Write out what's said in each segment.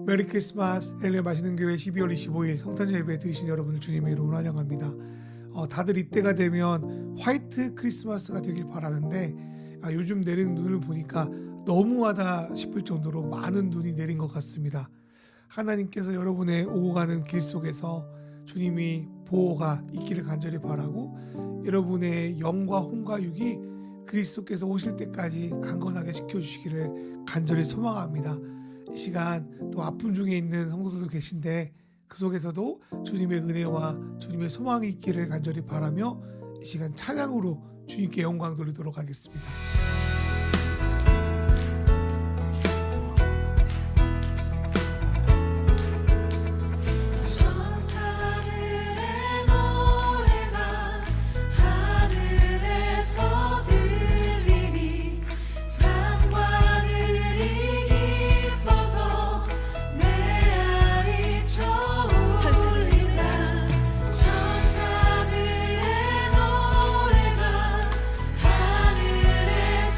메리 크리스마스. 엘리의 맛있는 교회 12월 25일 성탄절 예배 드리신 여러분을 주님의 이름으로 환영합니다. 다들 이때가 되면 화이트 크리스마스가 되길 바라는데 요즘 내리는 눈을 보니까 너무하다 싶을 정도로 많은 눈이 내린 것 같습니다. 하나님께서 여러분의 오고 가는 길 속에서 주님이 보호가 있기를 간절히 바라고, 여러분의 영과 혼과 육이 그리스도께서 오실 때까지 강건하게 지켜주시기를 간절히 소망합니다. 이 시간 또 아픔 중에 있는 성도들도 계신데 그 속에서도 주님의 은혜와 주님의 소망이 있기를 간절히 바라며 이 시간 찬양으로 주님께 영광 돌리도록 하겠습니다. 천사들의 노래가 하늘에서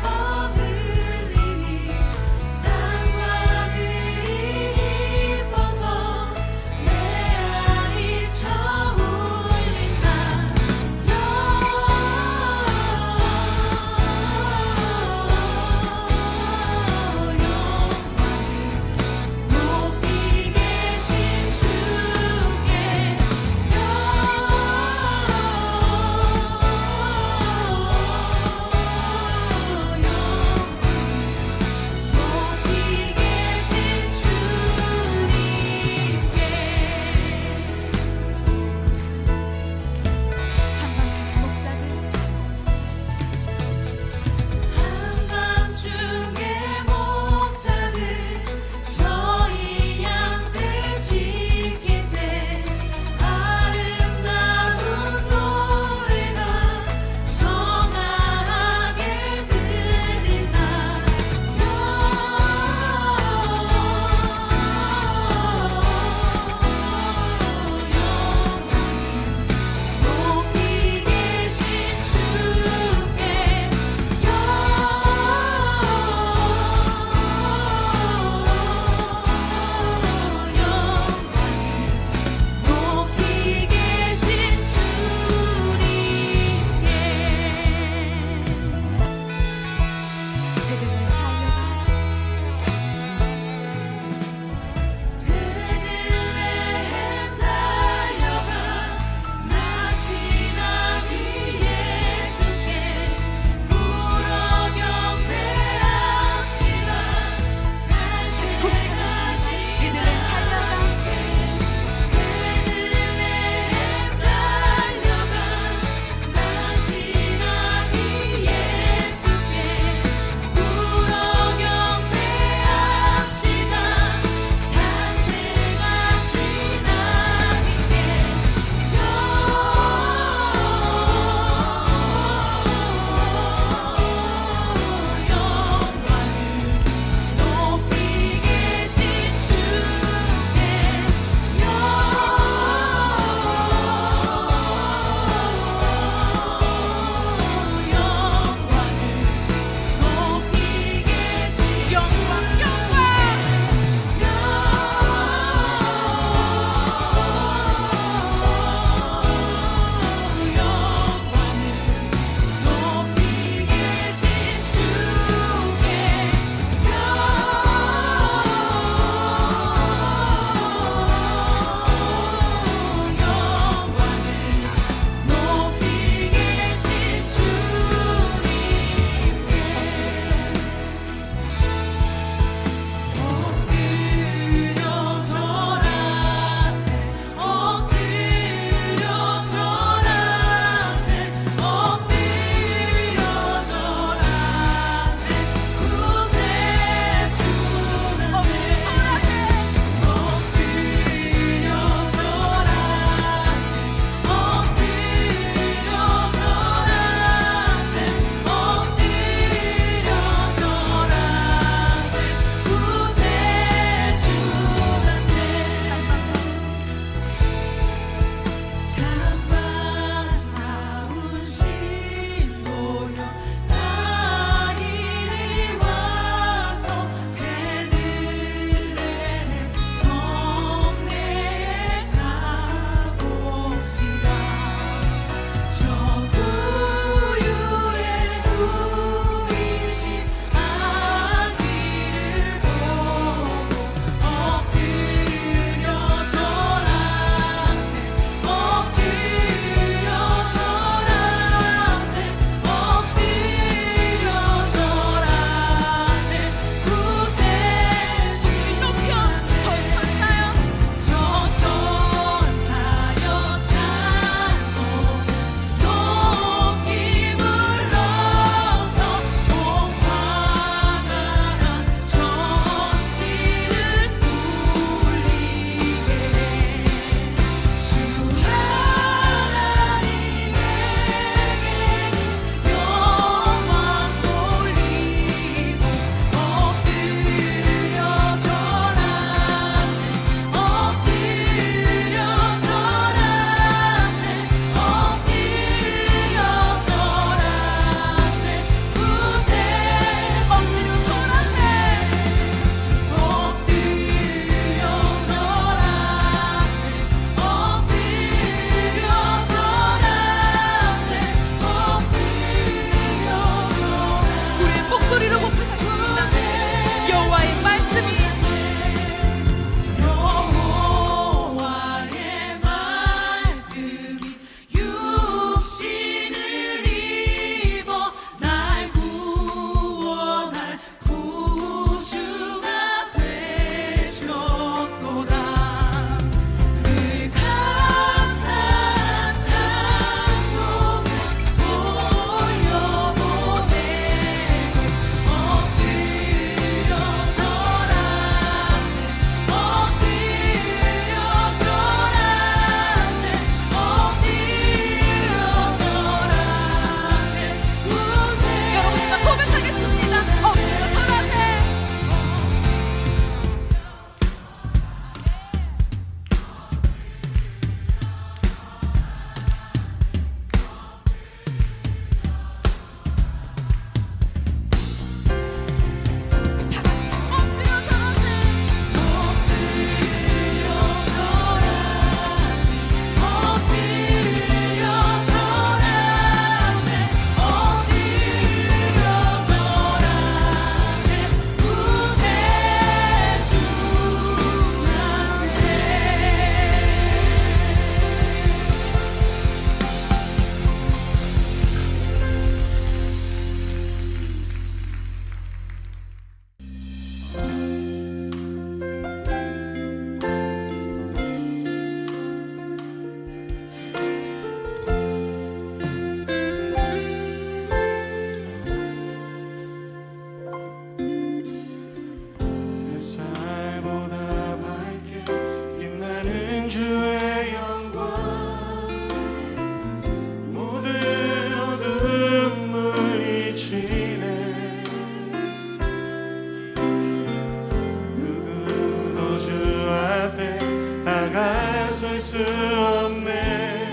수 없네.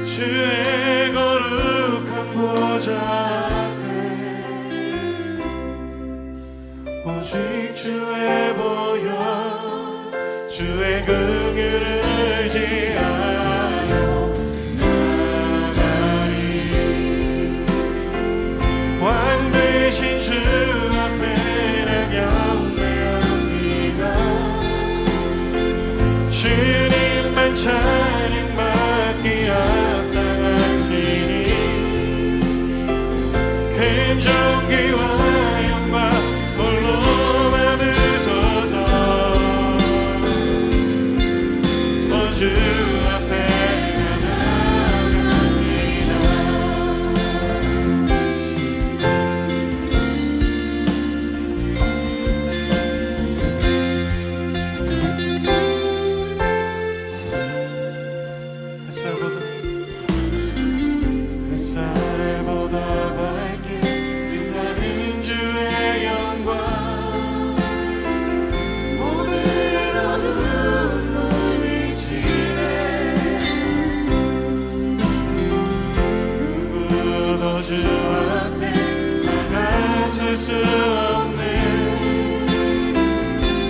주의 거룩한 보좌 앞에 오직 주의 보혈 주의 긍휼을 의지하여 나가리. 왕 되신 주 앞에 나 경배합니다. 주님만 찬양받기 합당하시니 큰 존귀와 영광 홀로 받으소서. 주 앞에 나 나갑니다. 햇살보다 밝게 빛나는 주의 영광 모든 어두운 누구도 주 앞에 나가설 수 없네.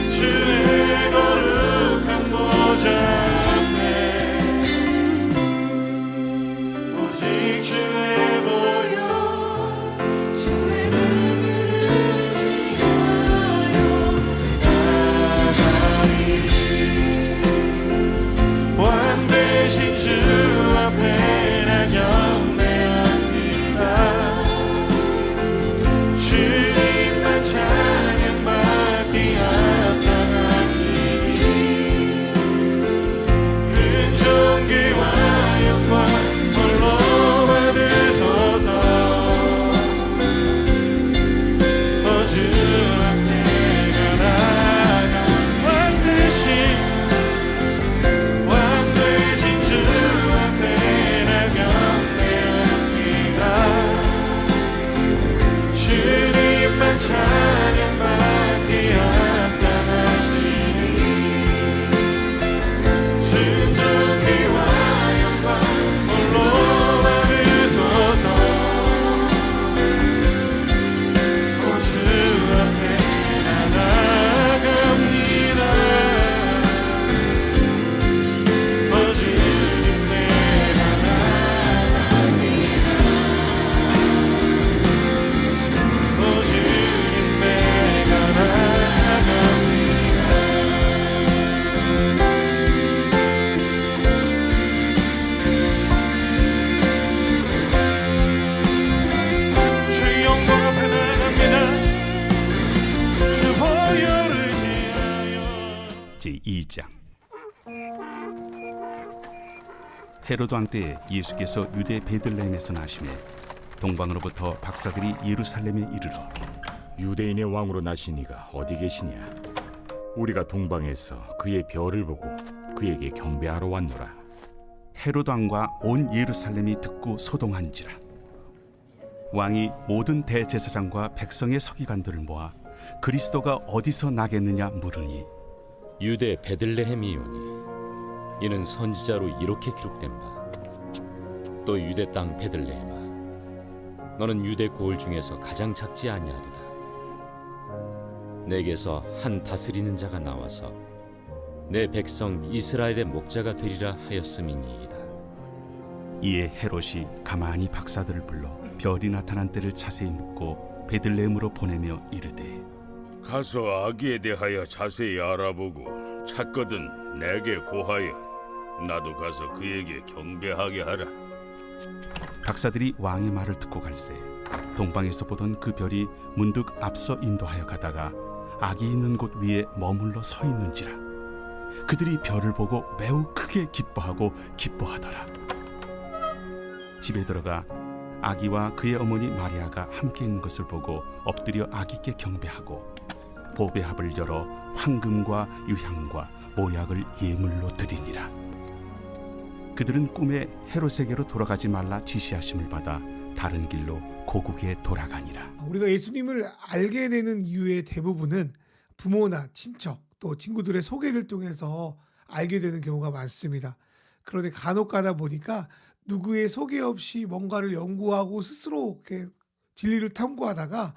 주의 거룩한 보좌 앞에 오직 주의 보혈 주의 긍휼을 의지하여 나가리. 왕 되신 주 앞에 나 경배합니다. 주님만 찬양받기 합당하시니 큰 존귀와 영광 홀로 받으소서. 주 앞에 나 나가. 왕 되신 주 앞에 나 경배합니다. 주님만 찬양받기 합당하시니 큰 존귀와 영광 홀로 받으소서. 주 앞에 나 나갑니다. 주님 내가 나갑니다. 주님 내가 나갑니다. 주의 영광 앞에 나갑니다. 주 보혈을 의지하여. 제2장. 헤로드 왕 때 예수께서 유대 베들레헴에서 나시매 동방으로부터 박사들이 예루살렘에 이르러 유대인의 왕으로 나신 이가 어디 계시냐? 우리가 동방에서 그의 별을 보고 그에게 경배하러 왔노라. 헤로드 왕과 온 예루살렘이 듣고 소동한지라. 왕이 모든 대제사장과 백성의 서기관들을 모아 그리스도가 어디서 나겠느냐 물으니 유대 베들레헴이오니 이는 선지자로 이렇게 기록된 바 또 유대 땅 베들레헴아 너는 유대 고을 중에서 가장 작지 아니하리다. 내게서 한 다스리는 자가 나와서 내 백성 이스라엘의 목자가 되리라 하였음이니이다. 이에 헤롯이 가만히 박사들을 불러 별이 나타난 때를 자세히 묻고 베들레헴으로 보내며 이르되 가서 아기에 대하여 자세히 알아보고 찾거든 내게 고하여 나도 가서 그에게 경배하게 하라. 박사들이 왕의 말을 듣고 갈새 동방에서 보던 그 별이 문득 앞서 인도하여 가다가 아기 있는 곳 위에 머물러 서 있는지라. 그들이 별을 보고 매우 크게 기뻐하더라. 집에 들어가 아기와 그의 어머니 마리아가 함께 있는 것을 보고 엎드려 아기께 경배하고 보배합을 열어 황금과 유향과 모약을 예물로 드리니라. 그들은 꿈에 헤롯에게로 돌아가지 말라 지시하심을 받아 다른 길로 고국에 돌아가니라. 우리가 예수님을 알게 되는 이유의 대부분은 부모나 친척 또 친구들의 소개를 통해서 알게 되는 경우가 많습니다. 그런데 간혹 가다 보니까 누구의 소개 없이 뭔가를 연구하고 스스로 이렇게 진리를 탐구하다가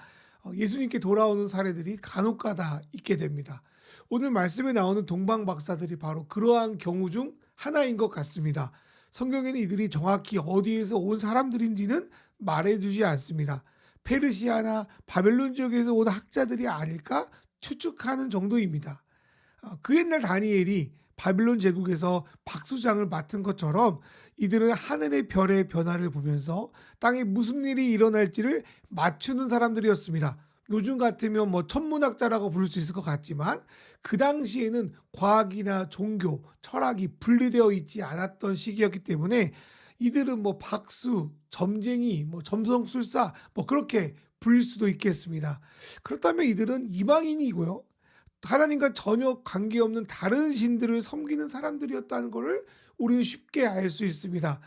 예수님께 돌아오는 사례들이 간혹 가다 있게 됩니다. 오늘 말씀에 나오는 동방 박사들이 바로 그러한 경우 중 하나인 것 같습니다. 성경에는 이들이 정확히 어디에서 온 사람들인지는 말해주지 않습니다. 페르시아나 바벨론 지역에서 온 학자들이 아닐까 추측하는 정도입니다. 그 옛날 다니엘이 바빌론 제국에서 박수장을 맡은 것처럼 이들은 하늘의 별의 변화를 보면서 땅에 무슨 일이 일어날지를 맞추는 사람들이었습니다. 요즘 같으면 천문학자라고 부를 수 있을 것 같지만 그 당시에는 과학이나 종교, 철학이 분리되어 있지 않았던 시기였기 때문에 이들은 박수, 점쟁이, 점성술사 그렇게 불릴 수도 있겠습니다. 그렇다면 이들은 이방인이고요. 하나님과 전혀 관계없는 다른 신들을 섬기는 사람들이었다는 것을 우리는 쉽게 알 수 있습니다.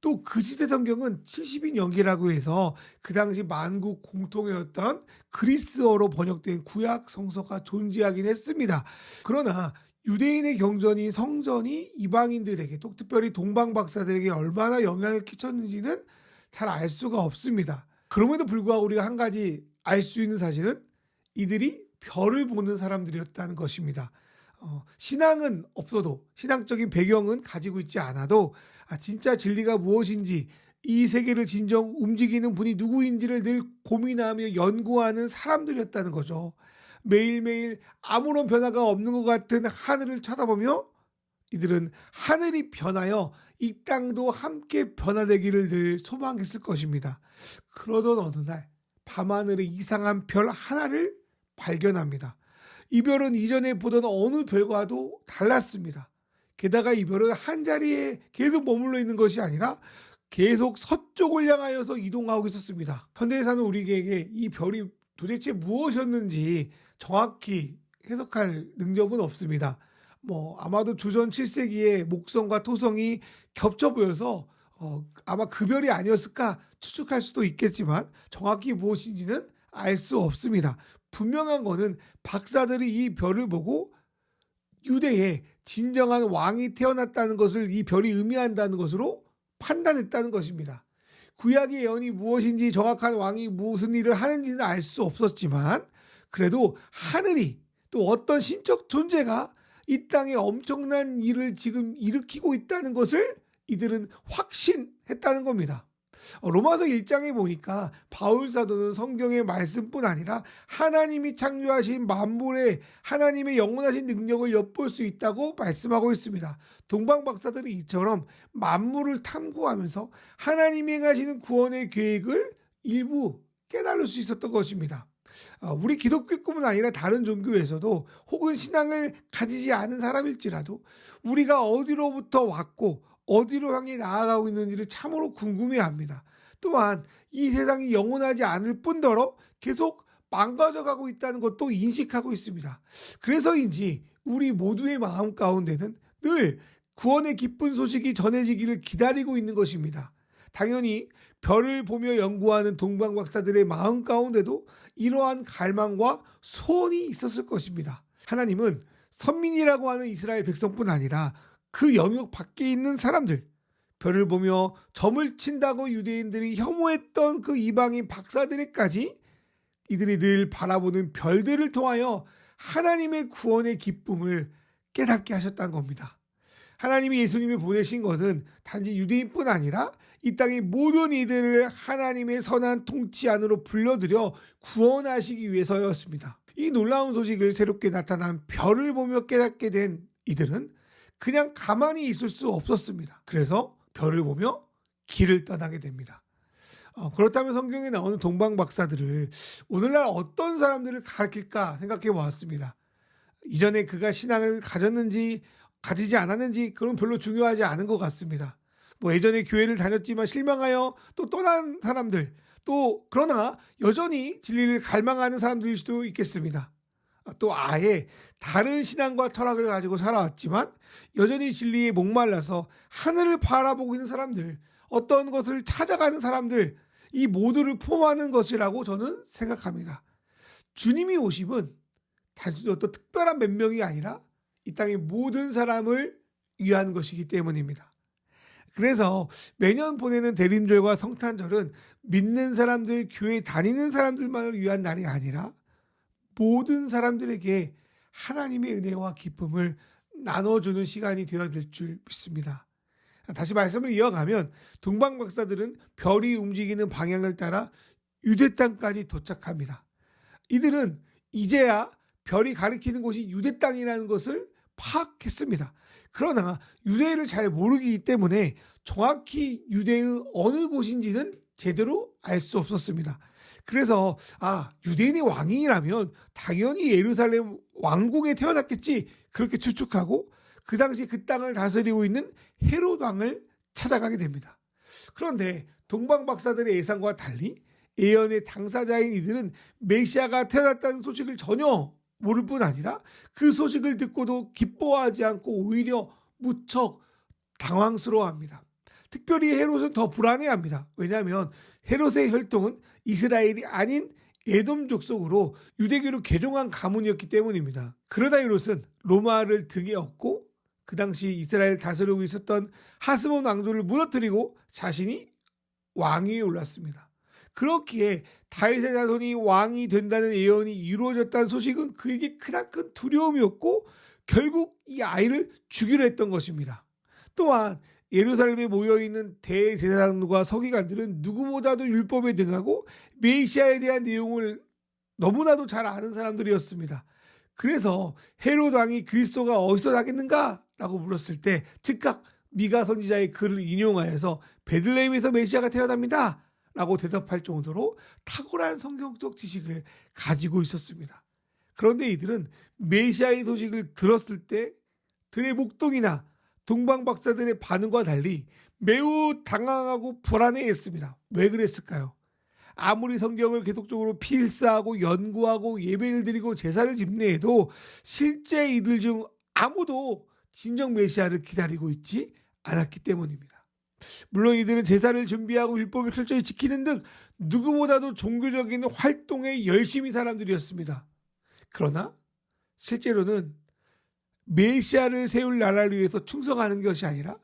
또 그 시대 성경은 70인 연기라고 해서 그 당시 만국 공통이었던 그리스어로 번역된 구약 성서가 존재하긴 했습니다. 그러나 유대인의 경전이 성전이 이방인들에게 또 특별히 동방 박사들에게 얼마나 영향을 끼쳤는지는 잘 알 수가 없습니다. 그럼에도 불구하고 우리가 한 가지 알 수 있는 사실은 이들이 별을 보는 사람들이었다는 것입니다. 신앙은 없어도 신앙적인 배경은 가지고 있지 않아도 진짜 진리가 무엇인지 이 세계를 진정 움직이는 분이 누구인지를 늘 고민하며 연구하는 사람들이었다는 거죠. 매일매일 아무런 변화가 없는 것 같은 하늘을 쳐다보며 이들은 하늘이 변하여 이 땅도 함께 변화되기를 늘 소망했을 것입니다. 그러던 어느 날 밤하늘에 이상한 별 하나를 발견합니다. 이 별은 이전에 보던 어느 별과도 달랐습니다. 게다가 이 별은 한 자리에 계속 머물러 있는 것이 아니라 계속 서쪽을 향하여서 이동하고 있었습니다. 현대에 사는 우리에게 이 별이 도대체 무엇이었는지 정확히 해석할 능력은 없습니다. 아마도 주전 7세기에 목성과 토성이 겹쳐 보여서 아마 그 별이 아니었을까 추측할 수도 있겠지만 정확히 무엇인지는 알 수 없습니다. 분명한 것은 박사들이 이 별을 보고 유대에 진정한 왕이 태어났다는 것을 이 별이 의미한다는 것으로 판단했다는 것입니다. 구약의 예언이 무엇인지 정확한 왕이 무슨 일을 하는지는 알 수 없었지만 그래도 하늘이 또 어떤 신적 존재가 이 땅에 엄청난 일을 지금 일으키고 있다는 것을 이들은 확신했다는 겁니다. 로마서 1장에 보니까 바울 사도는 성경의 말씀뿐 아니라 하나님이 창조하신 만물에 하나님의 영원하신 능력을 엿볼 수 있다고 말씀하고 있습니다. 동방 박사들이 이처럼 만물을 탐구하면서 하나님이 행하시는 구원의 계획을 일부 깨달을 수 있었던 것입니다. 우리 기독교뿐만 아니라 다른 종교에서도 혹은 신앙을 가지지 않은 사람일지라도 우리가 어디로부터 왔고 어디로 향해 나아가고 있는지를 참으로 궁금해합니다. 또한 이 세상이 영원하지 않을 뿐더러 계속 망가져가고 있다는 것도 인식하고 있습니다. 그래서인지 우리 모두의 마음 가운데는 늘 구원의 기쁜 소식이 전해지기를 기다리고 있는 것입니다. 당연히 별을 보며 연구하는 동방 박사들의 마음 가운데도 이러한 갈망과 소원이 있었을 것입니다. 하나님은 선민이라고 하는 이스라엘 백성뿐 아니라 그 영역 밖에 있는 사람들, 별을 보며 점을 친다고 유대인들이 혐오했던 그 이방인 박사들에까지 이들이 늘 바라보는 별들을 통하여 하나님의 구원의 기쁨을 깨닫게 하셨다는 겁니다. 하나님이 예수님을 보내신 것은 단지 유대인뿐 아니라 이 땅의 모든 이들을 하나님의 선한 통치 안으로 불러들여 구원하시기 위해서였습니다. 이 놀라운 소식을 새롭게 나타난 별을 보며 깨닫게 된 이들은 그냥 가만히 있을 수 없었습니다. 그래서 별을 보며 길을 떠나게 됩니다. 그렇다면 성경에 나오는 동방 박사들을 오늘날 어떤 사람들을 가르칠까 생각해 보았습니다. 이전에 그가 신앙을 가졌는지 가지지 않았는지 그건 별로 중요하지 않은 것 같습니다. 예전에 교회를 다녔지만 실망하여 또 떠난 사람들, 또 그러나 여전히 진리를 갈망하는 사람들일 수도 있겠습니다. 또 아예 다른 신앙과 철학을 가지고 살아왔지만 여전히 진리에 목말라서 하늘을 바라보고 있는 사람들, 어떤 것을 찾아가는 사람들, 이 모두를 포함하는 것이라고 저는 생각합니다. 주님이 오심은 단순히 어떤 특별한 몇 명이 아니라 이 땅의 모든 사람을 위한 것이기 때문입니다. 그래서 매년 보내는 대림절과 성탄절은 믿는 사람들, 교회 다니는 사람들만을 위한 날이 아니라 모든 사람들에게 하나님의 은혜와 기쁨을 나눠주는 시간이 되어야 될 줄 믿습니다. 다시 말씀을 이어가면 동방 박사들은 별이 움직이는 방향을 따라 유대 땅까지 도착합니다. 이들은 이제야 별이 가리키는 곳이 유대 땅이라는 것을 파악했습니다. 그러나 유대를 잘 모르기 때문에 정확히 유대의 어느 곳인지는 제대로 알 수 없었습니다. 그래서 유대인의 왕이라면 당연히 예루살렘 왕궁에 태어났겠지, 그렇게 추측하고 그 당시 그 땅을 다스리고 있는 헤롯 왕을 찾아가게 됩니다. 그런데 동방 박사들의 예상과 달리 예언의 당사자인 이들은 메시아가 태어났다는 소식을 전혀 모를 뿐 아니라 그 소식을 듣고도 기뻐하지 않고 오히려 무척 당황스러워합니다. 특별히 헤롯은 더 불안해합니다. 왜냐하면 헤롯의 혈통은 이스라엘이 아닌 에돔 족속으로 유대교로 개종한 가문이었기 때문입니다. 그러다 헤롯은 로마를 등에 업고 그 당시 이스라엘 다스리고 있었던 하스몬 왕조를 무너뜨리고 자신이 왕위에 올랐습니다. 그렇기에 다윗의 자손이 왕이 된다는 예언이 이루어졌다는 소식은 그에게 크나큰 두려움이었고 결국 이 아이를 죽이려 했던 것입니다. 또한 예루살렘에 모여있는 대제사장과 서기관들은 누구보다도 율법에 등하고 메시아에 대한 내용을 너무나도 잘 아는 사람들이었습니다. 그래서 헤롯 왕이 그리스도가 어디서 나겠는가? 라고 물었을 때 즉각 미가 선지자의 글을 인용하여서 베들레헴에서 메시아가 태어납니다 라고 대답할 정도로 탁월한 성경적 지식을 가지고 있었습니다. 그런데 이들은 메시아의 소식을 들었을 때 들의 목동이나 동방 박사들의 반응과 달리 매우 당황하고 불안해했습니다. 왜 그랬을까요? 아무리 성경을 계속적으로 필사하고 연구하고 예배를 드리고 제사를 집례해도 실제 이들 중 아무도 진정 메시아를 기다리고 있지 않았기 때문입니다. 물론 이들은 제사를 준비하고 율법을 철저히 지키는 등 누구보다도 종교적인 활동에 열심히 사람들이었습니다. 그러나 실제로는 메시아를 세울 나라를 위해서 충성하는 것이 아니라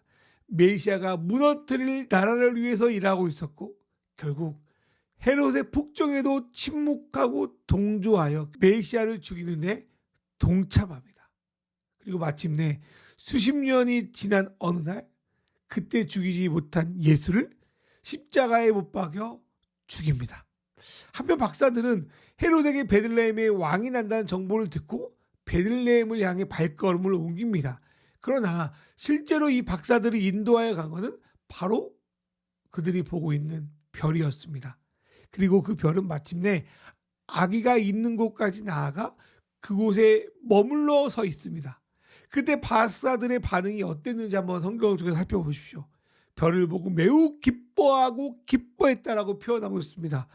메시아가 무너뜨릴 나라를 위해서 일하고 있었고 결국 헤롯의 폭정에도 침묵하고 동조하여 메시아를 죽이는 데 동참합니다. 그리고 마침내 수십 년이 지난 어느 날 그때 죽이지 못한 예수를 십자가에 못 박여 죽입니다. 한편 박사들은 헤롯에게 베들레헴에 왕이 난다는 정보를 듣고 베들레헴을 향해 발걸음을 옮깁니다. 그러나 실제로 이 박사들이 인도하여 간 것은 바로 그들이 보고 있는 별이었습니다. 그리고 그 별은 마침내 아기가 있는 곳까지 나아가 그곳에 머물러 서 있습니다. 그때 박사들의 반응이 어땠는지 한번 성경을 통해서 살펴보십시오. 별을 보고 매우 기뻐하고 기뻐했다라고 표현하고 있습니다.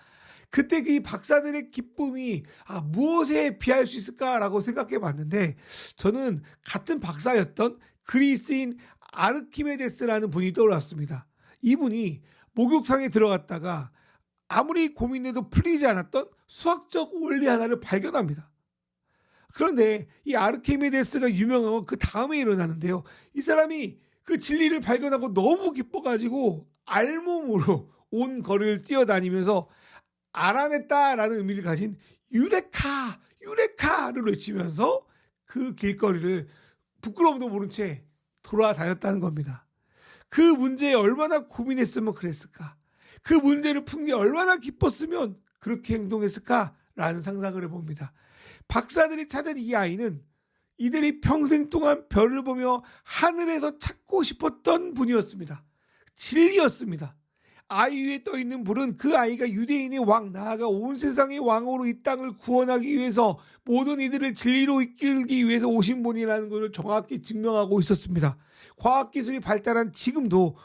그때 그 박사들의 기쁨이 무엇에 비할 수 있을까라고 생각해 봤는데 저는 같은 박사였던 그리스인 아르키메데스라는 분이 떠올랐습니다. 이분이 목욕탕에 들어갔다가 아무리 고민해도 풀리지 않았던 수학적 원리 하나를 발견합니다. 그런데 이 아르키메데스가 유명한 건 그 다음에 일어나는데요. 이 사람이 그 진리를 발견하고 너무 기뻐가지고 알몸으로 온 거리를 뛰어다니면서 알아냈다라는 의미를 가진 유레카! 유레카를 외치면서 그 길거리를 부끄러움도 모른 채 돌아다녔다는 겁니다. 그 문제에 얼마나 고민했으면 그랬을까? 그 문제를 푼 게 얼마나 기뻤으면 그렇게 행동했을까라는 상상을 해봅니다. 박사들이 찾은 이 아이는 이들이 평생 동안 별을 보며 하늘에서 찾고 싶었던 분이었습니다. 진리였습니다. 아이 위에 떠있는 불은 그 아이가 유대인의 왕, 나아가 온 세상의 왕으로 이 땅을 구원하기 위해서 모든 이들을 진리로 이끌기 위해서 오신 분이라는 것을 정확히 증명하고 있었습니다. 과학기술이 발달한 지금도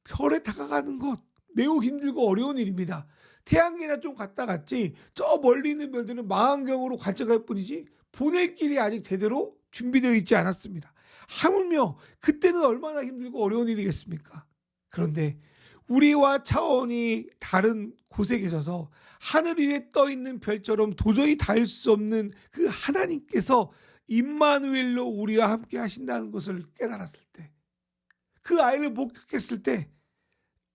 별에 다가가는 것 매우 힘들고 어려운 일입니다. 태양계나 좀 갔다 갔지 저 멀리 있는 별들은 망원경으로 관측할 뿐이지 보낼 길이 아직 제대로 준비되어 있지 않았습니다. 하물며 그때는 얼마나 힘들고 어려운 일이겠습니까? 그런데 우리와 차원이 다른 곳에 계셔서 하늘 위에 떠있는 별처럼 도저히 닿을 수 없는 그 하나님께서 임마누엘로 우리와 함께 하신다는 것을 깨달았을 때, 그 아이를 목격했을 때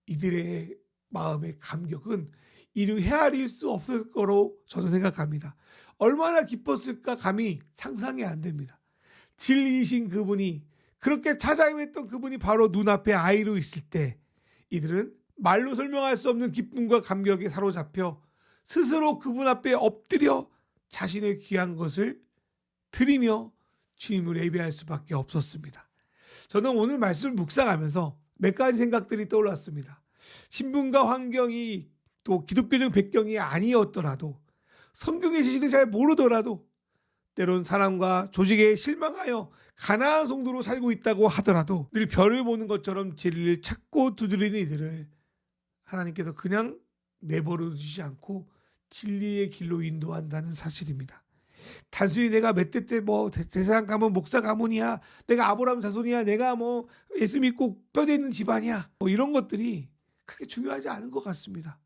이들의 마음의 감격은 이루 헤아릴 수 없을 거로 저는 생각합니다. 얼마나 기뻤을까 감히 상상이 안 됩니다. 진리이신 그분이, 그렇게 찾아헤맸던 그분이 바로 눈앞에 아이로 있을 때 이들은 말로 설명할 수 없는 기쁨과 감격에 사로잡혀 스스로 그분 앞에 엎드려 자신의 귀한 것을 드리며 주님을 예배할 수밖에 없었습니다. 저는 오늘 말씀을 묵상하면서 몇 가지 생각들이 떠올랐습니다. 신분과 환경이 또 기독교적 배경이 아니었더라도, 성경의 지식을 잘 모르더라도, 때론 사람과 조직에 실망하여 가난한 성도로 살고 있다고 하더라도 늘 별을 보는 것처럼 진리를 찾고 두드리는 이들을 하나님께서 그냥 내버려 두지 않고 진리의 길로 인도한다는 사실입니다. 단순히 내가 몇 대 때 뭐 대상 가문 목사 가문이야, 내가 아브라함 자손이야, 내가 뭐 예수 믿고 뼈대 있는 집안이야, 뭐 이런 것들이 그렇게 중요하지 않은 것 같습니다.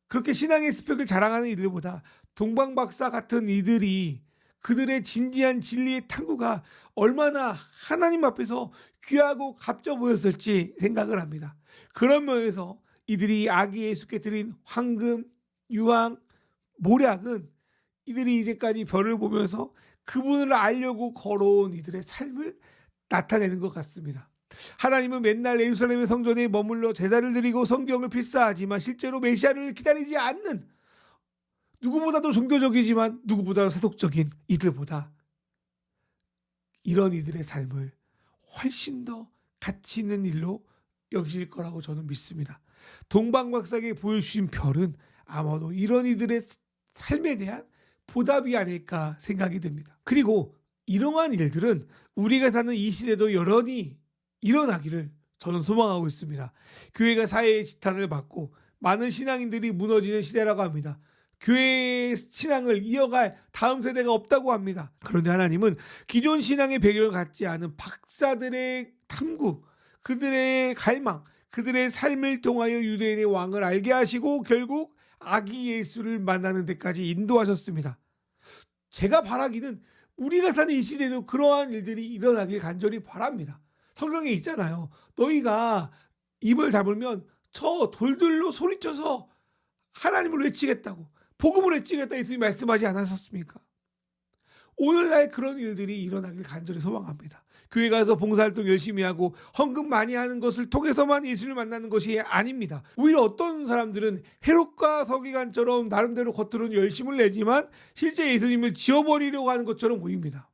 그렇게 신앙의 스펙을 자랑하는 이들보다 동방박사 같은 이들이 그들의 진지한 진리의 탐구가 얼마나 하나님 앞에서 귀하고 값져 보였을지 생각을 합니다. 그런 면에서 이들이 아기 예수께 드린 황금, 유황, 모략은 이들이 이제까지 별을 보면서 그분을 알려고 걸어온 이들의 삶을 나타내는 것 같습니다. 하나님은 맨날 예루살렘의 성전에 머물러 제사를 드리고 성경을 필사하지만 실제로 메시아를 기다리지 않는, 누구보다도 종교적이지만 누구보다도 세속적인 이들보다 이런 이들의 삶을 훨씬 더 가치 있는 일로 여기실 거라고 저는 믿습니다. 동방박사에게 보여주신 별은 아마도 이런 이들의 삶에 대한 보답이 아닐까 생각이 듭니다. 그리고 이러한 일들은 우리가 사는 이 시대도 여전히 일어나기를 저는 소망하고 있습니다. 교회가 사회의 지탄을 받고 많은 신앙인들이 무너지는 시대라고 합니다. 교회의 신앙을 이어갈 다음 세대가 없다고 합니다. 그런데 하나님은 기존 신앙의 배경을 갖지 않은 박사들의 탐구, 그들의 갈망, 그들의 삶을 통하여 유대인의 왕을 알게 하시고 결국 아기 예수를 만나는 데까지 인도하셨습니다. 제가 바라기는 우리가 사는 이 시대에도 그러한 일들이 일어나길 간절히 바랍니다. 성경에 있잖아요. 너희가 입을 다물면 저 돌들로 소리쳐서 하나님을 외치겠다고, 복음을 외치겠다 예수님이 말씀하지 않았었습니까? 오늘날 그런 일들이 일어나길 간절히 소망합니다. 교회 가서 봉사활동 열심히 하고 헌금 많이 하는 것을 통해서만 예수를 만나는 것이 아닙니다. 오히려 어떤 사람들은 헤롯과 서기관처럼 나름대로 겉으로는 열심을 내지만 실제 예수님을 지워버리려고 하는 것처럼 보입니다.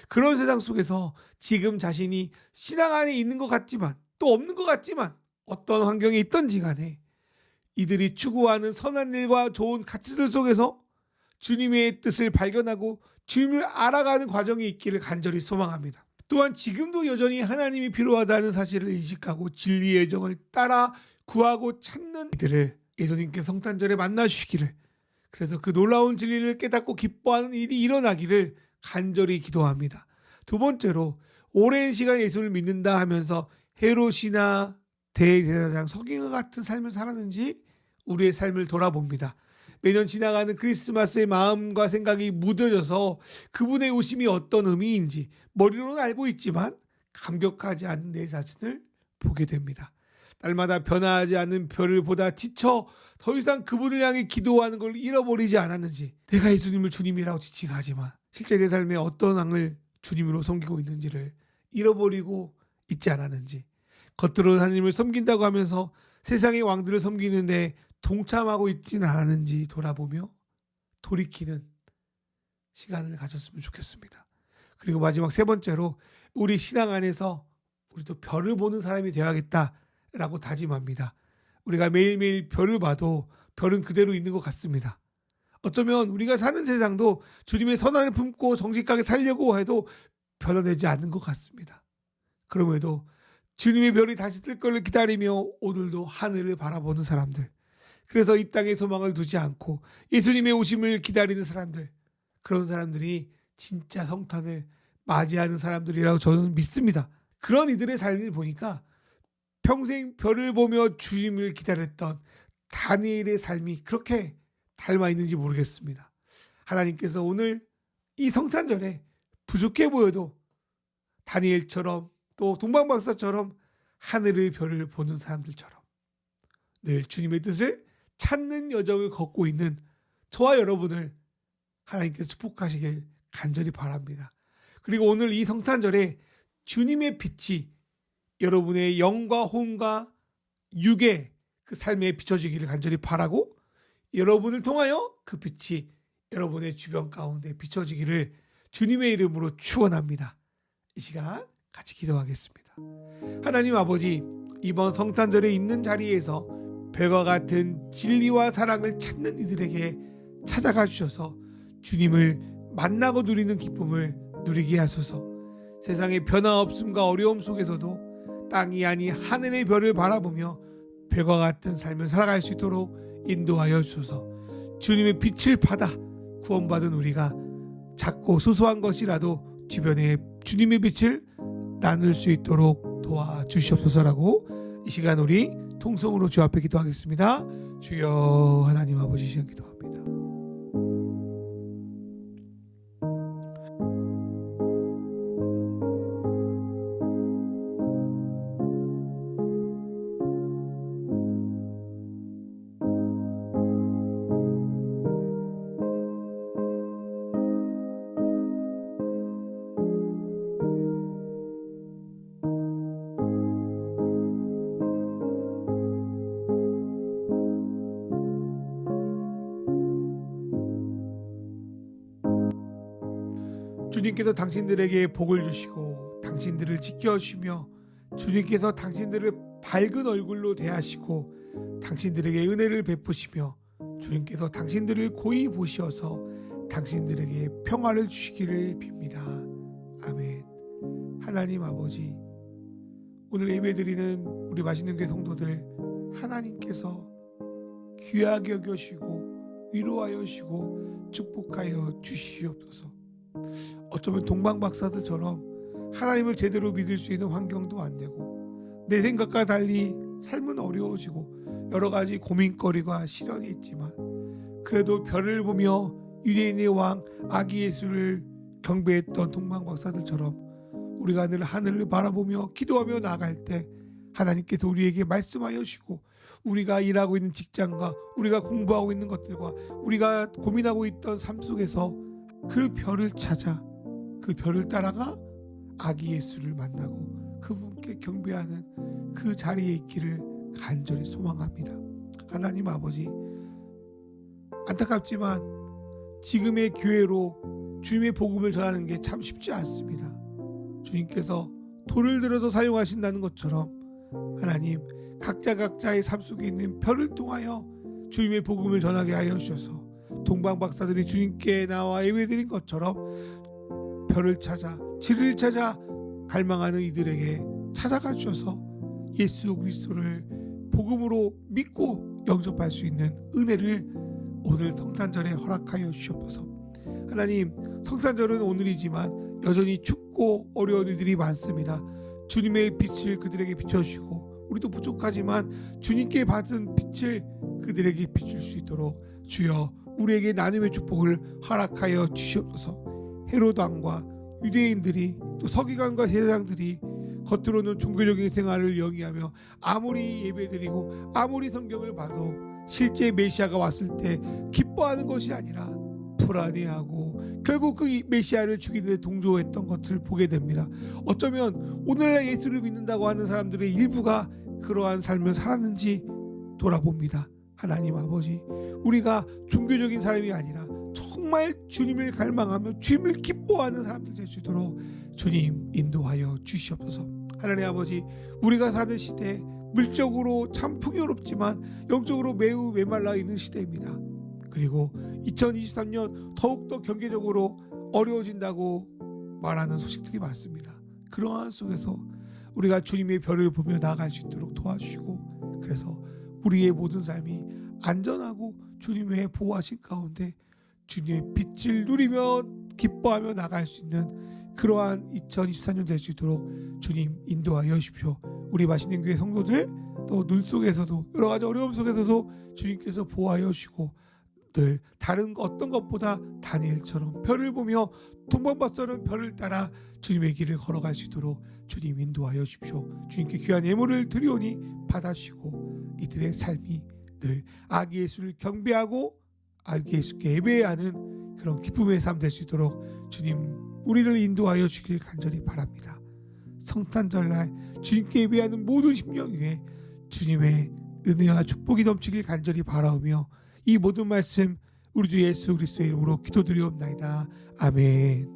그런 세상 속에서 지금 자신이 신앙 안에 있는 것 같지만 또 없는 것 같지만 어떤 환경에 있든지 간에 이들이 추구하는 선한 일과 좋은 가치들 속에서 주님의 뜻을 발견하고 주님을 알아가는 과정이 있기를 간절히 소망합니다. 또한 지금도 여전히 하나님이 필요하다는 사실을 인식하고 진리의 정을 따라 구하고 찾는 이들을 예수님께 성탄절에 만나주시기를, 그래서 그 놀라운 진리를 깨닫고 기뻐하는 일이 일어나기를 간절히 기도합니다. 두 번째로, 오랜 시간 예수를 믿는다 하면서 헤롯이나 대제사장 서기관 같은 삶을 살았는지 우리의 삶을 돌아봅니다. 매년 지나가는 크리스마스의 마음과 생각이 묻어져서 그분의 오심이 어떤 의미인지 머리로는 알고 있지만 감격하지 않는 내 자신을 보게 됩니다. 날마다 변화하지 않는 별을 보다 지쳐 더 이상 그분을 향해 기도하는 걸 잃어버리지 않았는지, 내가 예수님을 주님이라고 지칭하지만 실제 내 삶에 어떤 왕을 주님으로 섬기고 있는지를 잃어버리고 있지 않았는지, 겉으로 하나님을 섬긴다고 하면서 세상의 왕들을 섬기는데 동참하고 있지는 않았는지 돌아보며 돌이키는 시간을 가졌으면 좋겠습니다. 그리고 마지막 세 번째로, 우리 신앙 안에서 우리도 별을 보는 사람이 되어야겠다라고 다짐합니다. 우리가 매일매일 별을 봐도 별은 그대로 있는 것 같습니다. 어쩌면 우리가 사는 세상도 주님의 선한을 품고 정직하게 살려고 해도 변화되지 않는 것 같습니다. 그럼에도 주님의 별이 다시 뜰 것을 기다리며 오늘도 하늘을 바라보는 사람들, 그래서 이 땅에 소망을 두지 않고 예수님의 오심을 기다리는 사람들, 그런 사람들이 진짜 성탄을 맞이하는 사람들이라고 저는 믿습니다. 그런 이들의 삶을 보니까 평생 별을 보며 주님을 기다렸던 다니엘의 삶이 그렇게 닮아 있는지 모르겠습니다. 하나님께서 오늘 이 성탄절에 부족해 보여도 다니엘처럼 또 동방박사처럼 하늘의 별을 보는 사람들처럼 늘 주님의 뜻을 찾는 여정을 걷고 있는 저와 여러분을 하나님께서 축복하시길 간절히 바랍니다. 그리고 오늘 이 성탄절에 주님의 빛이 여러분의 영과 혼과 육의 그 삶에 비춰지기를 간절히 바라고, 여러분을 통하여 그 빛이 여러분의 주변 가운데 비춰지기를 주님의 이름으로 축원합니다. 이 시간 같이 기도하겠습니다. 하나님 아버지, 이번 성탄절에 있는 자리에서 별과 같은 진리와 사랑을 찾는 이들에게 찾아가 주셔서 주님을 만나고 누리는 기쁨을 누리게 하소서. 세상의 변화 없음과 어려움 속에서도 땅이 아닌 하늘의 별을 바라보며 별과 같은 삶을 살아갈 수 있도록 인도하여 주소서. 주님의 빛을 받아 구원받은 우리가 작고 소소한 것이라도 주변에 주님의 빛을 나눌 수 있도록 도와주시옵소서라고 이 시간 우리 통성으로 주 앞에 기도하겠습니다. 주여 하나님 아버지, 시간 기도합니다. 주님께서 당신들에게 복을 주시고 당신들을 지켜주시며 주님께서 당신들을 밝은 얼굴로 대하시고 당신들에게 은혜를 베푸시며 주님께서 당신들을 고이 보시어서 당신들에게 평화를 주시기를 빕니다. 아멘. 하나님 아버지, 오늘 예배드리는 우리 맛있는 교회 성도들 하나님께서 귀하게 여겨시고 위로하여 주시고 축복하여 주시옵소서. 어쩌면 동방박사들처럼 하나님을 제대로 믿을 수 있는 환경도 안 되고 내 생각과 달리 삶은 어려워지고 여러 가지 고민거리가 시련이 있지만 그래도 별을 보며 유대인의 왕 아기 예수를 경배했던 동방박사들처럼 우리가 늘 하늘을 바라보며 기도하며 나아갈 때 하나님께서 우리에게 말씀하여 주시고 우리가 일하고 있는 직장과 우리가 공부하고 있는 것들과 우리가 고민하고 있던 삶 속에서 그 별을 찾아 그 별을 따라가 아기 예수를 만나고 그분께 경배하는 그 자리에 있기를 간절히 소망합니다. 하나님 아버지, 안타깝지만 지금의 교회로 주님의 복음을 전하는 게 참 쉽지 않습니다. 주님께서 돌을 들어서 사용하신다는 것처럼 하나님, 각자의 삶 속에 있는 별을 통하여 주님의 복음을 전하게 하여 주셔서 동방박사들이 주님께 나와 예배드린 것처럼 별을 찾아 진리를 찾아 갈망하는 이들에게 찾아가 주셔서 예수 그리스도를 복음으로 믿고 영접할 수 있는 은혜를 오늘 성탄절에 허락하여 주시옵소서. 하나님, 성탄절은 오늘이지만 여전히 춥고 어려운 이들이 많습니다. 주님의 빛을 그들에게 비춰주시고 우리도 부족하지만 주님께 받은 빛을 그들에게 비출 수 있도록 주여 우리에게 나눔의 축복을 허락하여 주시옵소서. 헤롯 왕과 유대인들이 또 서기관과 제사장들이 겉으로는 종교적인 생활을 영위하며 아무리 예배드리고 아무리 성경을 봐도 실제 메시아가 왔을 때 기뻐하는 것이 아니라 불안해하고 결국 그 메시아를 죽이는 데 동조했던 것을 보게 됩니다. 어쩌면 오늘날 예수를 믿는다고 하는 사람들의 일부가 그러한 삶을 살았는지 돌아봅니다. 하나님 아버지, 우리가 종교적인 사람이 아니라 정말 주님을 갈망하며 주님을 기뻐하는 사람들 될 수 있도록 주님 인도하여 주시옵소서. 하나님 아버지, 우리가 사는 시대 물적으로 참 풍요롭지만 영적으로 매우 메말라 있는 시대입니다. 그리고 2023년 더욱더 경제적으로 어려워진다고 말하는 소식들이 많습니다. 그러한 속에서 우리가 주님의 별을 보며 나아갈 수 있도록 도와주시고, 그래서 우리의 모든 삶이 안전하고 주님의 보호하신 가운데 주님의 빛을 누리며 기뻐하며 나갈 수 있는 그러한 2024년 될 수 있도록 주님 인도하여 주십시오. 우리 맛있는 교회 성도들 또 눈 속에서도 여러 가지 어려움 속에서도 주님께서 보호하여 주시고 늘 다른 어떤 것보다 다니엘처럼 별을 보며 동방박사는 별을 따라 주님의 길을 걸어갈 수 있도록 주님 인도하여 주십시오. 주님께 귀한 예물을 드리오니 받아주시고 이들의 삶이 늘 아기 예수를 경배하고 아기 예수께 예배하는 그런 기쁨의 삶 될 수 있도록 주님 우리를 인도하여 주길 간절히 바랍니다. 성탄절날 주님께 예배하는 모든 심령 위에 주님의 은혜와 축복이 넘치길 간절히 바라오며 이 모든 말씀 우리 주 예수 그리스도의 이름으로 기도드리옵나이다. 아멘.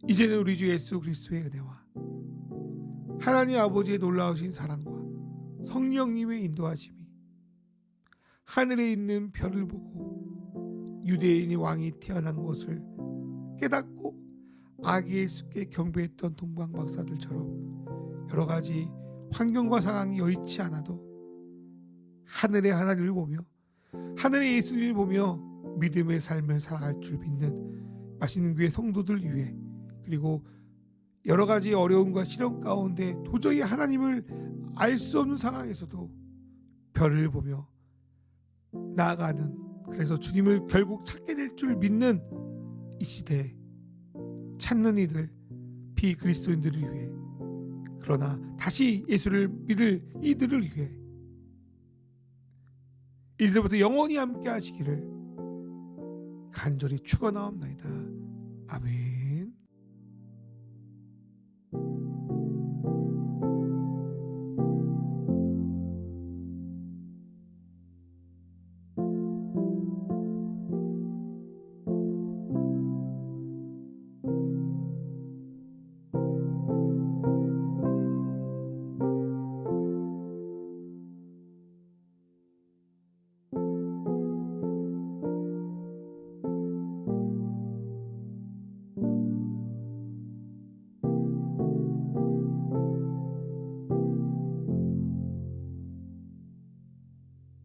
이제는 우리 주 예수 그리스도의 은혜와 하나님 아버지의 놀라우신 사랑과 성령님의 인도하심이 하늘에 있는 별을 보고 유대인이 왕이 태어난 것을 깨닫고 아기 예수께 경배했던 동방 박사들처럼 여러 가지 환경과 상황이 여의치 않아도 하늘의 하나님을 보며 하늘의 예수님을 보며 믿음의 삶을 살아갈 줄 믿는 맛있는 교회 성도들 위해 그리고 여러 가지 어려움과 시련 가운데 도저히 하나님을 알 수 없는 상황에서도 별을 보며 나아가는 그래서 주님을 결국 찾게 될 줄 믿는 이 시대에 찾는 이들 비그리스도인들을 위해 그러나 다시 예수를 믿을 이들을 위해 이들부터 영원히 함께 하시기를 간절히 축원하옵나이다. 아멘.